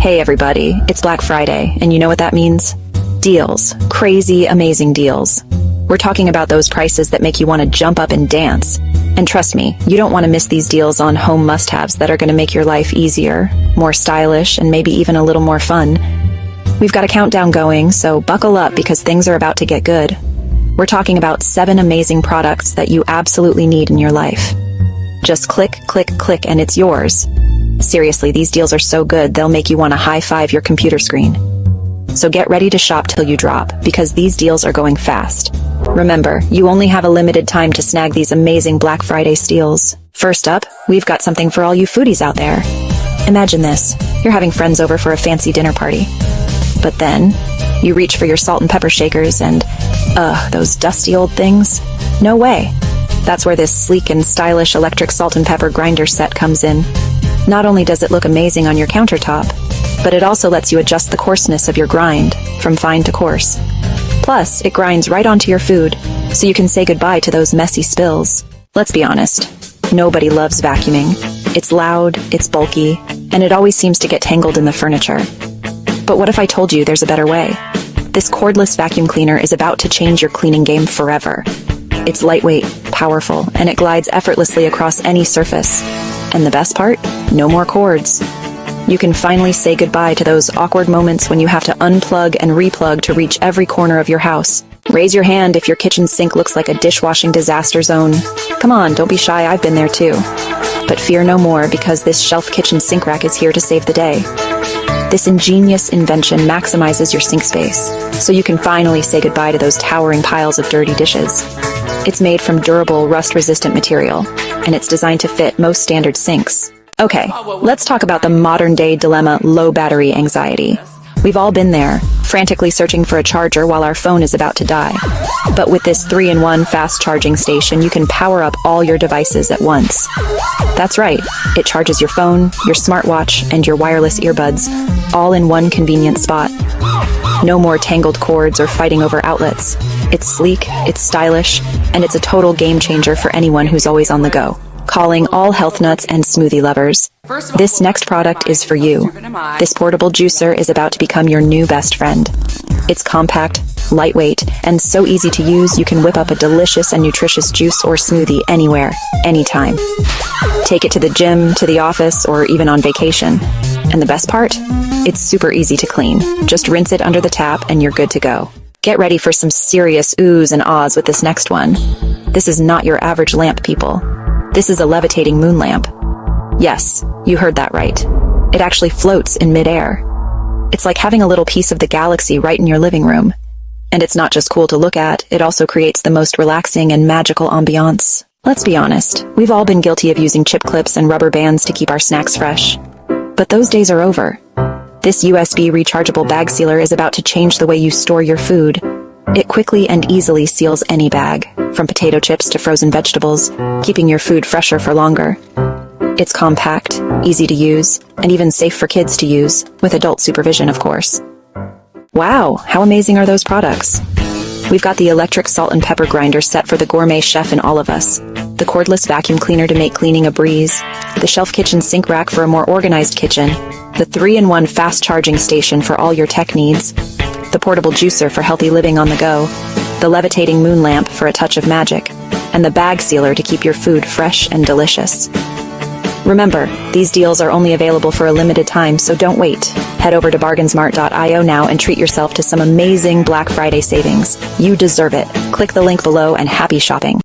Hey everybody, it's Black Friday, and you know what that means? Deals. Crazy, amazing deals. We're talking about those prices that make you want to jump up and dance. And trust me, you don't want to miss these deals on home must-haves that are going to make your life easier, more stylish, and maybe even a little more fun. We've got a countdown going, so buckle up because things are about to get good. We're talking about 7 amazing products that you absolutely need in your life. Just click, click, click, and it's yours. Seriously, these deals are so good, they'll make you want to high-five your computer screen. So get ready to shop till you drop, because these deals are going fast. Remember, you only have a limited time to snag these amazing Black Friday steals. First up, we've got something for all you foodies out there. Imagine this. You're having friends over for a fancy dinner party. But then, you reach for your salt and pepper shakers and, those dusty old things? No way. That's where this sleek and stylish electric salt and pepper grinder set comes in. Not only does it look amazing on your countertop, but it also lets you adjust the coarseness of your grind, from fine to coarse. Plus, it grinds right onto your food, so you can say goodbye to those messy spills. Let's be honest, nobody loves vacuuming. It's loud, it's bulky, and it always seems to get tangled in the furniture. But what if I told you there's a better way? This cordless vacuum cleaner is about to change your cleaning game forever. It's lightweight, powerful, and it glides effortlessly across any surface. And the best part? No more cords. You can finally say goodbye to those awkward moments when you have to unplug and replug to reach every corner of your house. Raise your hand if your kitchen sink looks like a dishwashing disaster zone. Come on, don't be shy, I've been there too. But fear no more, because this shelf kitchen sink rack is here to save the day. This ingenious invention maximizes your sink space, so you can finally say goodbye to those towering piles of dirty dishes. It's made from durable, rust-resistant material, and it's designed to fit most standard sinks. Okay, let's talk about the modern-day dilemma, low battery anxiety. We've all been there, frantically searching for a charger while our phone is about to die. But with this 3-in-1 fast charging station, you can power up all your devices at once. That's right, it charges your phone, your smartwatch, and your wireless earbuds, all in one convenient spot. No more tangled cords or fighting over outlets. It's sleek, it's stylish, and it's a total game changer for anyone who's always on the go. Calling all health nuts and smoothie lovers. This next product is for you. This portable juicer is about to become your new best friend. It's compact, lightweight, and so easy to use you can whip up a delicious and nutritious juice or smoothie anywhere, anytime. Take it to the gym, to the office, or even on vacation. And the best part? It's super easy to clean. Just rinse it under the tap and you're good to go. Get ready for some serious oohs and ahs with this next one. This is not your average lamp, people. This is a levitating moon lamp. Yes, you heard that right. It actually floats in midair. It's like having a little piece of the galaxy right in your living room. And it's not just cool to look at, it also creates the most relaxing and magical ambiance. Let's be honest, we've all been guilty of using chip clips and rubber bands to keep our snacks fresh. But those days are over. This USB rechargeable bag sealer is about to change the way you store your food. It quickly and easily seals any bag, from potato chips to frozen vegetables, keeping your food fresher for longer. It's compact, easy to use, and even safe for kids to use, with adult supervision, of course. Wow, how amazing are those products? We've got the electric salt and pepper grinder set for the gourmet chef in all of us, the cordless vacuum cleaner to make cleaning a breeze, the shelf kitchen sink rack for a more organized kitchen, the 3-in-1 fast charging station for all your tech needs, the portable juicer for healthy living on the go, the levitating moon lamp for a touch of magic, and the bag sealer to keep your food fresh and delicious. Remember, these deals are only available for a limited time, so don't wait. Head over to bargainsmart.io now and treat yourself to some amazing Black Friday savings. You deserve it. Click the link below and happy shopping.